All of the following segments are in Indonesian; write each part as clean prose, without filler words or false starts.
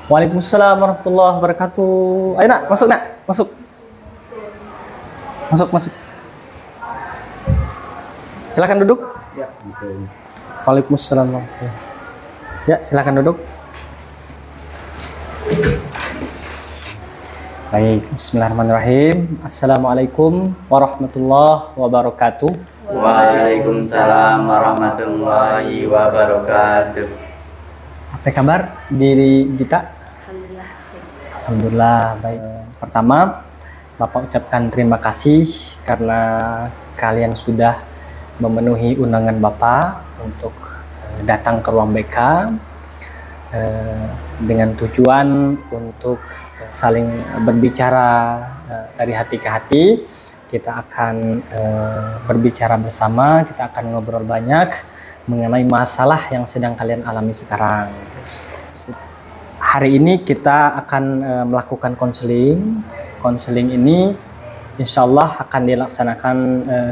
Waalaikumsalam warahmatullahi wabarakatuh. Ayo nak, masuk nak, masuk. Masuk, masuk. Silakan duduk. Ya, betul. Waalaikumsalam warahmatullahi. Ya, silakan duduk. Baik, bismillahirrahmanirrahim. Assalamualaikum warahmatullahi wabarakatuh. Waalaikumsalam warahmatullahi wabarakatuh. Apa kabar diri Dita? Alhamdulillah. Alhamdulillah baik. Pertama, Bapak ucapkan terima kasih karena kalian sudah memenuhi undangan Bapak untuk datang ke ruang BK dengan tujuan untuk saling berbicara dari hati ke hati. Kita akan berbicara bersama, kita akan ngobrol banyak mengenai masalah yang sedang kalian alami sekarang. Hari ini kita akan melakukan konseling. Konseling ini insya Allah akan dilaksanakan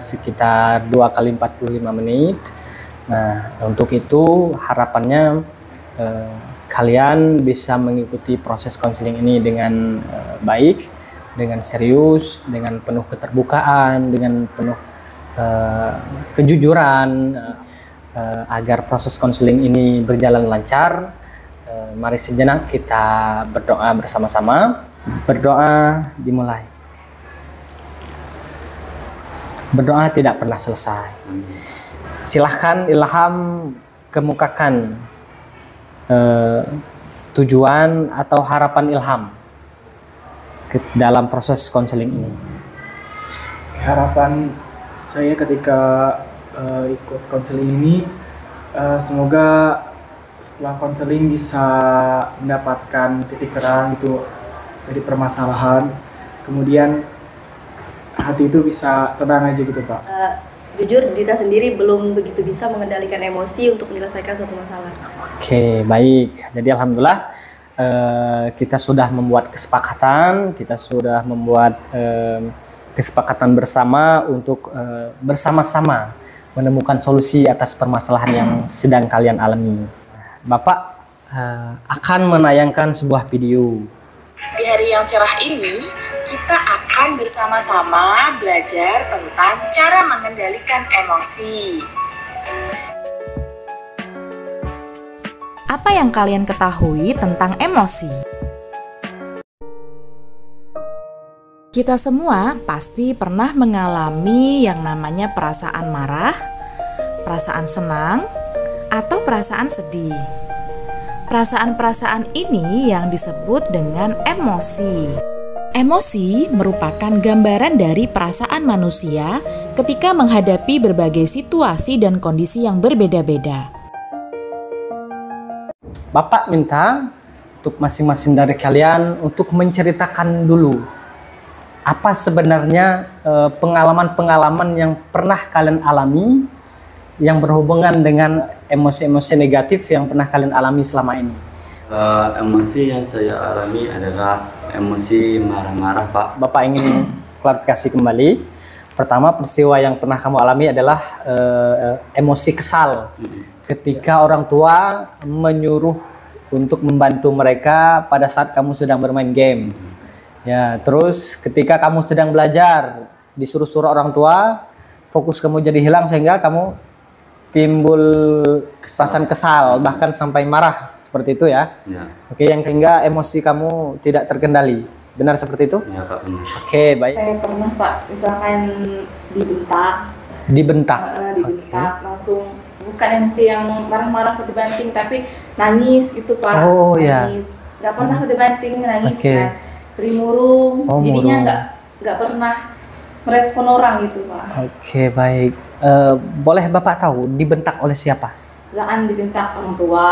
sekitar 2 kali 45 menit. Nah, untuk itu harapannya kalian bisa mengikuti proses konseling ini dengan baik, dengan serius, dengan penuh keterbukaan, dengan penuh kejujuran, agar proses konseling ini berjalan lancar. Mari sejenak kita berdoa bersama-sama. Berdoa dimulai. Berdoa tidak pernah selesai. Silahkan Ilham kemukakan tujuan atau harapan Ilham dalam proses konseling ini. Harapan saya ketika ikut konseling ini, semoga setelah konseling bisa mendapatkan titik terang gitu dari permasalahan, kemudian hati itu bisa tenang aja gitu Pak. Jujur Dita sendiri belum begitu bisa mengendalikan emosi untuk menyelesaikan suatu masalah. Oke, baik. Jadi alhamdulillah kita sudah membuat kesepakatan, kita sudah membuat kesepakatan bersama untuk bersama-sama menemukan solusi atas permasalahan yang sedang kalian alami. Bapak akan menayangkan sebuah video. Di hari yang cerah ini, kita akan bersama-sama belajar tentang cara mengendalikan emosi. Apa yang kalian ketahui tentang emosi? Kita semua pasti pernah mengalami yang namanya perasaan marah, perasaan senang, atau perasaan sedih. Perasaan-perasaan ini yang disebut dengan emosi. Emosi merupakan gambaran dari perasaan manusia ketika menghadapi berbagai situasi dan kondisi yang berbeda-beda. Bapak minta untuk masing-masing dari kalian untuk menceritakan dulu apa sebenarnya pengalaman-pengalaman yang pernah kalian alami yang berhubungan dengan emosi-emosi negatif yang pernah kalian alami selama ini. Emosi yang saya alami adalah emosi marah-marah, Pak. Bapak ingin klarifikasi kembali. Pertama, peristiwa yang pernah kamu alami adalah emosi kesal. Ketika orang tua menyuruh untuk membantu mereka pada saat kamu sedang bermain game. Ya, terus ketika kamu sedang belajar, disuruh-suruh orang tua, fokus kamu jadi hilang sehingga kamu timbul perasaan kesal, bahkan sampai marah, seperti itu ya. Ya. Oke, yang sehingga emosi kamu tidak terkendali. Benar seperti itu? Ya, Pak, benar. Oke, baik. Saya pernah Pak, misalkan dibentak, Dibentak. langsung bukan emosi yang marah-marah atau dibanting, tapi nangis gitu Pak. Oh, iya. Nangis. Gak pernah dibanting, nangis Oke. kan. Murung, Oh, jadinya murung. nggak pernah merespon orang gitu Pak. Oke, baik. Boleh Bapak tahu dibentak oleh siapa? Misalkan dibentak orang tua,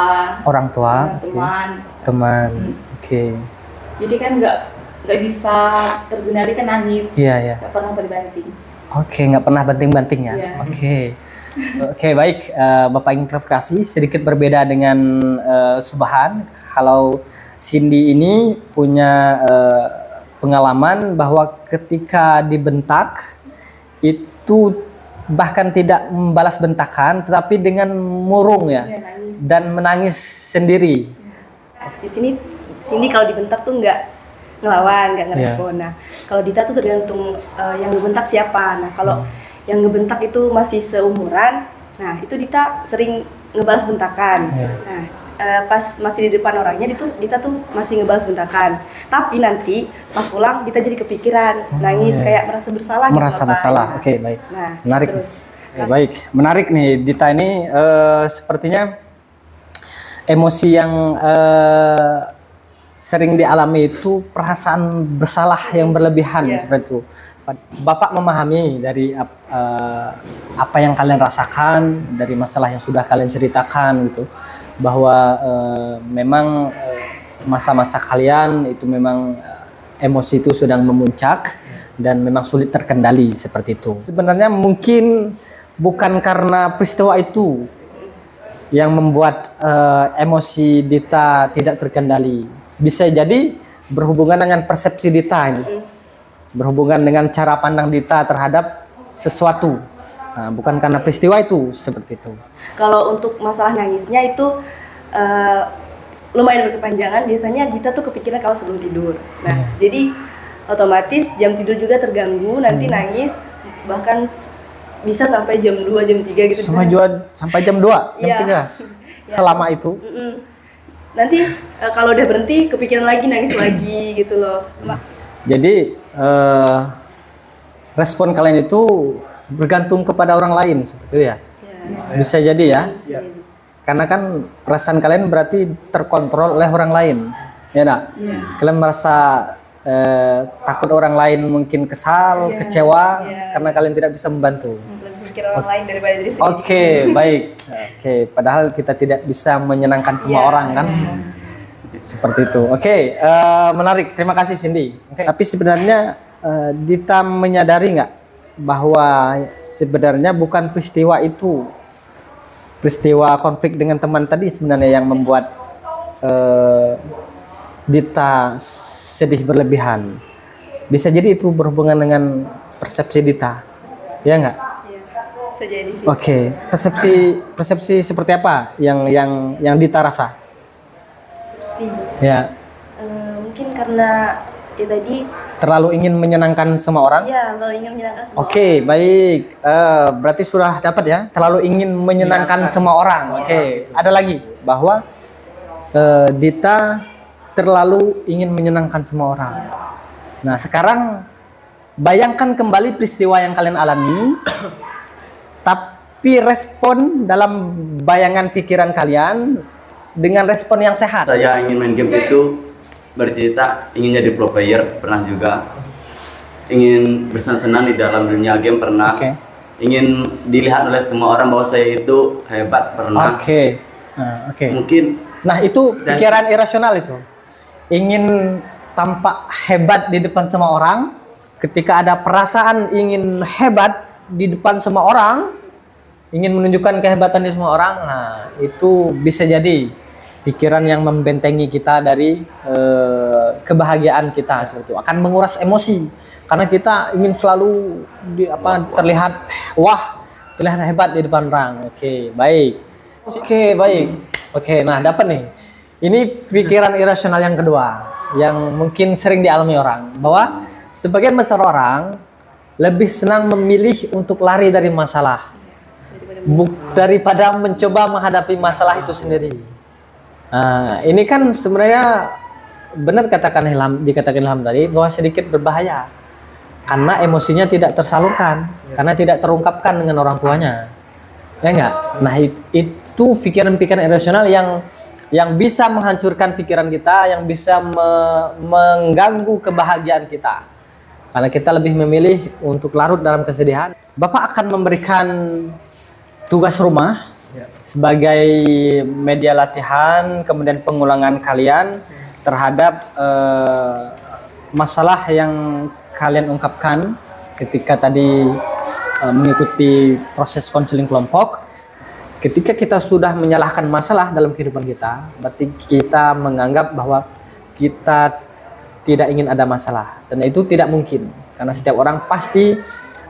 Orang tua, oke. teman. Teman. Oke. Jadi kan nggak bisa terkendali kan nangis. Iya, iya. Nggak pernah dibanting. Oke, nggak pernah banting-banting ya. Iya. Oke. Oke, baik. Bapak ingin klarifikasi sedikit berbeda dengan Subhan. Kalau Cindy ini punya pengalaman bahwa ketika dibentak itu bahkan tidak membalas bentakan, tetapi dengan murung ya, Iya, nangis. dan menangis sendiri. Di sini Cindy kalau dibentak tuh nggak ngelawan, nggak ngerespon. Nah, kalau Dita tuh tergantung yang ngebentak siapa. Nah, kalau yang ngebentak itu masih seumuran, nah itu Dita sering ngebalas bentakan. Nah, pas masih di depan orangnya Dita tuh masih ngebalas bentakan. Tapi nanti pas pulang Dita jadi kepikiran, nangis kayak merasa bersalah. Merasa gitu, bersalah. Nah, Oke, baik. Nah, Menarik. terus, Baik, menarik nih Dita ini sepertinya emosi yang sering dialami itu perasaan bersalah yang berlebihan seperti itu. Bapak memahami dari apa yang kalian rasakan, dari masalah yang sudah kalian ceritakan gitu, bahwa memang masa-masa kalian itu memang emosi itu sedang memuncak dan memang sulit terkendali seperti itu. Sebenarnya mungkin bukan karena peristiwa itu yang membuat emosi Dita tidak terkendali. Bisa jadi berhubungan dengan persepsi Dita ini. Berhubungan dengan cara pandang Dita terhadap sesuatu. Nah, bukan karena peristiwa itu seperti itu. Kalau untuk masalah nangisnya itu lumayan berkepanjangan. Biasanya Dita tuh kepikiran kalau sebelum tidur. Nah, jadi otomatis jam tidur juga terganggu. Nanti nangis bahkan bisa sampai jam 2, jam 3 gitu. Sampai jam 2, jam 3. Selama itu. Nanti kalau udah berhenti kepikiran lagi, nangis lagi gitu loh. Jadi respon kalian itu bergantung kepada orang lain seperti itu ya. Bisa jadi ya. Karena kan perasaan kalian berarti terkontrol oleh orang lain. Ya enggak? Kalian merasa takut orang lain mungkin kesal, kecewa karena kalian tidak bisa membantu. Pikir orang lain daripada diri sendiri. Oke, baik. Oke, padahal kita tidak bisa menyenangkan semua orang kan. Seperti itu. Oke, menarik. Terima kasih Cindy. Tapi sebenarnya Dita menyadari nggak bahwa sebenarnya bukan peristiwa itu, peristiwa konflik dengan teman tadi sebenarnya yang membuat Dita sedih berlebihan. Bisa jadi itu berhubungan dengan persepsi Dita, ya nggak? Bisa jadi sih. Oke, persepsi seperti apa yang Dita rasa? Persepsi. Ya. Mungkin karena ya tadi terlalu ingin menyenangkan semua orang. Iya, terlalu ingin menyenangkan semua. Oke, baik. Berarti sudah dapat ya. Terlalu ingin menyenangkan semua orang. Oke. Ada lagi bahwa Dita terlalu ingin menyenangkan semua orang. Nah, sekarang bayangkan kembali peristiwa yang kalian alami. Tapi respon dalam bayangan pikiran kalian dengan respon yang sehat. Saya ingin main game itu bercerita, ingin jadi pro player, pernah juga. Ingin bersenang-senang di dalam dunia game, pernah. Ingin dilihat oleh semua orang bahwa saya itu hebat, pernah. Mungkin. Nah, itu pikiran irasional itu. Ingin tampak hebat di depan semua orang. Ketika ada perasaan ingin hebat di depan semua orang, ingin menunjukkan kehebatan di semua orang, nah itu bisa jadi pikiran yang membentengi kita dari kebahagiaan kita seperti itu, akan menguras emosi karena kita ingin selalu terlihat terlihat hebat di depan orang. Oke, baik. Nah dapat nih. Ini pikiran irasional yang kedua yang mungkin sering dialami orang, bahwa sebagian besar orang lebih senang memilih untuk lari dari masalah daripada mencoba menghadapi masalah itu sendiri. Nah, ini kan sebenarnya benar dikatakan Ilham tadi bahwa sedikit berbahaya karena emosinya tidak tersalurkan, karena tidak terungkapkan dengan orang tuanya, ya enggak? Nah itu pikiran-pikiran irasional yang bisa menghancurkan pikiran kita, yang bisa mengganggu kebahagiaan kita. Karena kita lebih memilih untuk larut dalam kesedihan. Bapak akan memberikan tugas rumah sebagai media latihan, kemudian pengulangan kalian terhadap masalah yang kalian ungkapkan ketika tadi mengikuti proses konseling kelompok. Ketika kita sudah menyalahkan masalah dalam kehidupan kita, berarti kita menganggap bahwa kita tidak ingin ada masalah, dan itu tidak mungkin karena setiap orang pasti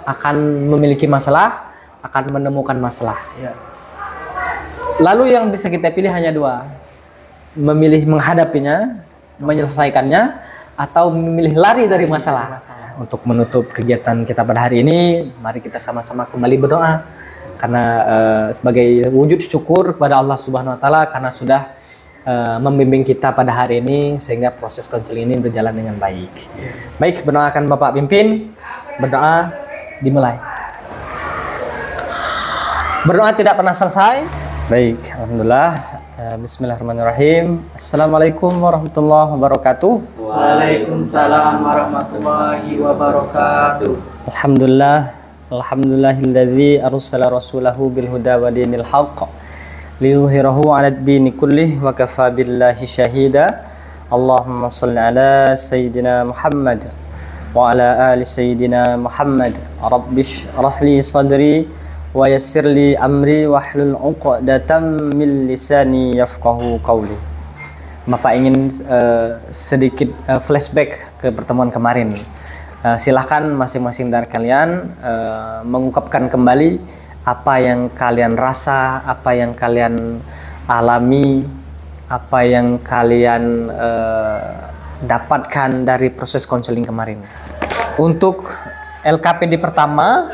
akan memiliki masalah, akan menemukan masalah. Lalu yang bisa kita pilih hanya dua, memilih menghadapinya menyelesaikannya atau memilih lari dari masalah. Untuk menutup kegiatan kita pada hari ini, mari kita sama-sama kembali berdoa karena sebagai wujud syukur kepada Allah Subhanahu wa taala karena sudah membimbing kita pada hari ini sehingga proses konseling ini berjalan dengan baik. Baik, berdoakan Bapak pimpin. Berdoa dimulai. Berdoa tidak pernah selesai. Baik, alhamdulillah. Bismillahirrahmanirrahim. Assalamualaikum warahmatullahi wabarakatuh. Waalaikumsalam warahmatullahi wabarakatuh. Alhamdulillah. Alhamdulillahilladzi arsala rasulahu bil huda wa dinil haqq liyuzhirahu 'alad dini kullih wa kafa billahi syahida. Allahumma shalli ala sayyidina Muhammad wa ala ali sayyidina Muhammad. Rabbish rahli sadri wa yassirli amri wahlul 'uqdatam min lisani yafqahu qawli. Bapak ingin sedikit flashback ke pertemuan kemarin. Silahkan masing-masing dari kalian mengungkapkan kembali apa yang kalian rasa, apa yang kalian alami, apa yang kalian dapatkan dari proses konseling kemarin. Untuk LKPD pertama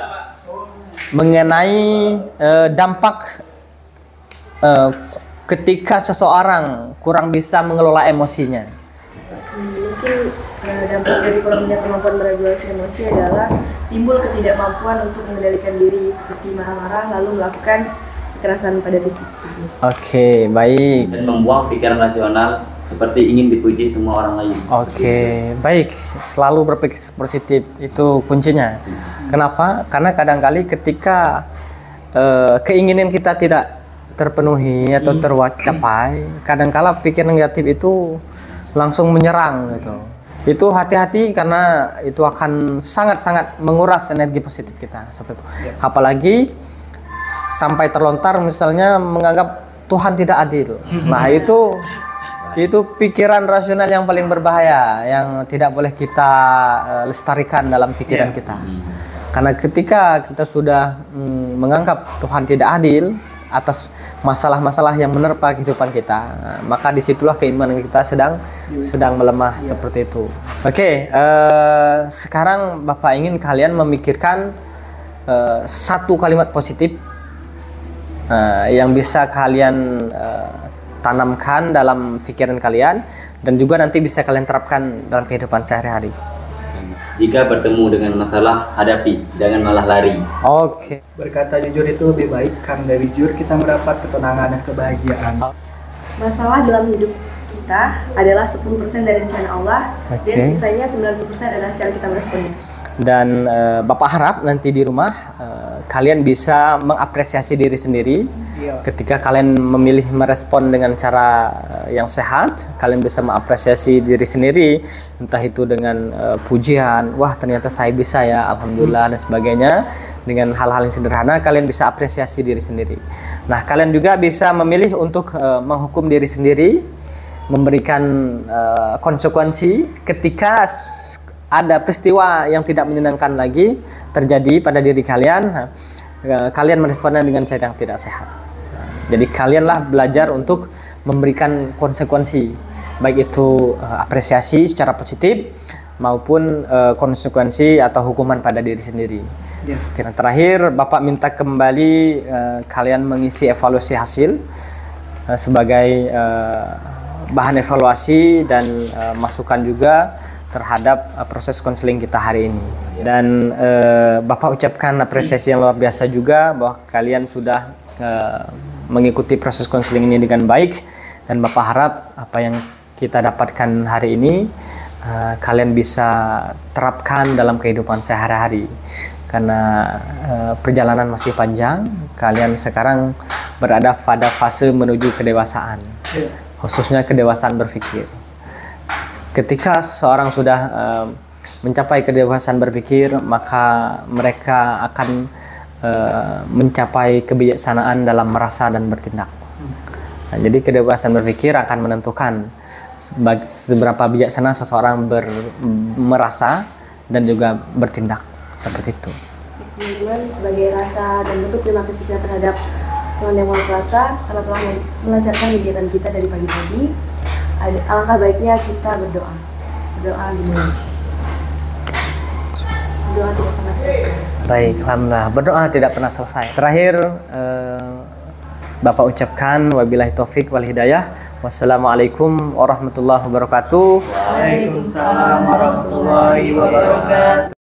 mengenai dampak ketika seseorang kurang bisa mengelola emosinya. Mungkin dampak dari kurangnya kemampuan meregulasi emosi adalah timbul ketidakmampuan untuk mengendalikan diri seperti marah-marah lalu melakukan kekerasan pada fisik. Oke, baik. Dan membuang pikiran rasional seperti ingin dipuji semua orang lain. Oke, baik. Selalu berpikir positif itu kuncinya. Kenapa? Karena kadang-kali ketika keinginan kita tidak terpenuhi atau tercapai, kadang-kala pikiran negatif itu langsung menyerang gitu. Itu hati-hati karena itu akan sangat-sangat menguras energi positif kita seperti itu. Apalagi sampai terlontar misalnya menganggap Tuhan tidak adil. Nah, itu pikiran rasional yang paling berbahaya yang tidak boleh kita lestarikan dalam pikiran kita. Karena ketika kita sudah menganggap Tuhan tidak adil atas masalah-masalah yang menerpa kehidupan kita, maka disitulah keimanan kita sedang melemah seperti itu. Oke, sekarang Bapak ingin kalian memikirkan satu kalimat positif yang bisa kalian tanamkan dalam pikiran kalian dan juga nanti bisa kalian terapkan dalam kehidupan sehari-hari. Jika bertemu dengan masalah, hadapi, jangan malah lari. Oke. Berkata jujur itu lebih baik karena dari jujur kita mendapat ketenangan dan kebahagiaan. Masalah dalam hidup kita adalah 10% dari rencana Allah dan sisanya 90% adalah cara kita meresponnya. Dan Bapak harap nanti di rumah kalian bisa mengapresiasi diri sendiri. Ketika kalian memilih merespon dengan cara yang sehat, kalian bisa mengapresiasi diri sendiri, entah itu dengan pujian, wah ternyata saya bisa ya, alhamdulillah dan sebagainya. Dengan hal-hal yang sederhana kalian bisa apresiasi diri sendiri. Nah, kalian juga bisa memilih untuk menghukum diri sendiri, memberikan konsekuensi ketika ada peristiwa yang tidak menyenangkan lagi terjadi pada diri kalian, kalian meresponnya dengan cara yang tidak sehat. Jadi kalianlah belajar untuk memberikan konsekuensi, baik itu apresiasi secara positif maupun konsekuensi atau hukuman pada diri sendiri. Karena terakhir Bapak minta kembali kalian mengisi evaluasi hasil sebagai bahan evaluasi dan masukan juga terhadap proses konseling kita hari ini. Dan Bapak ucapkan apresiasi yang luar biasa juga bahwa kalian sudah mengikuti proses konseling ini dengan baik, dan Bapak harap apa yang kita dapatkan hari ini kalian bisa terapkan dalam kehidupan sehari-hari. Karena perjalanan masih panjang, kalian sekarang berada pada fase menuju kedewasaan, khususnya kedewasaan berpikir. Ketika seorang sudah mencapai kedewasaan berpikir, maka mereka akan mencapai kebijaksanaan dalam merasa dan bertindak. Nah, jadi kedewasaan berpikir akan menentukan seberapa bijaksana seseorang merasa dan juga bertindak seperti itu. Teman-teman, sebagai rasa dan bentuk terima kasih kita terhadap Tuhan Yang Maha Kuasa karena telah melancarkan kegiatan kita dari pagi tadi. alangkah baiknya kita berdoa gini. Berdoa tidak pernah selesai. Baik, alhamdulillah. Berdoa tidak pernah selesai. Terakhir, Bapak ucapkan wabillahi taufik wal hidayah. Wassalamualaikum warahmatullahi wabarakatuh. Waalaikumsalam warahmatullahi wabarakatuh.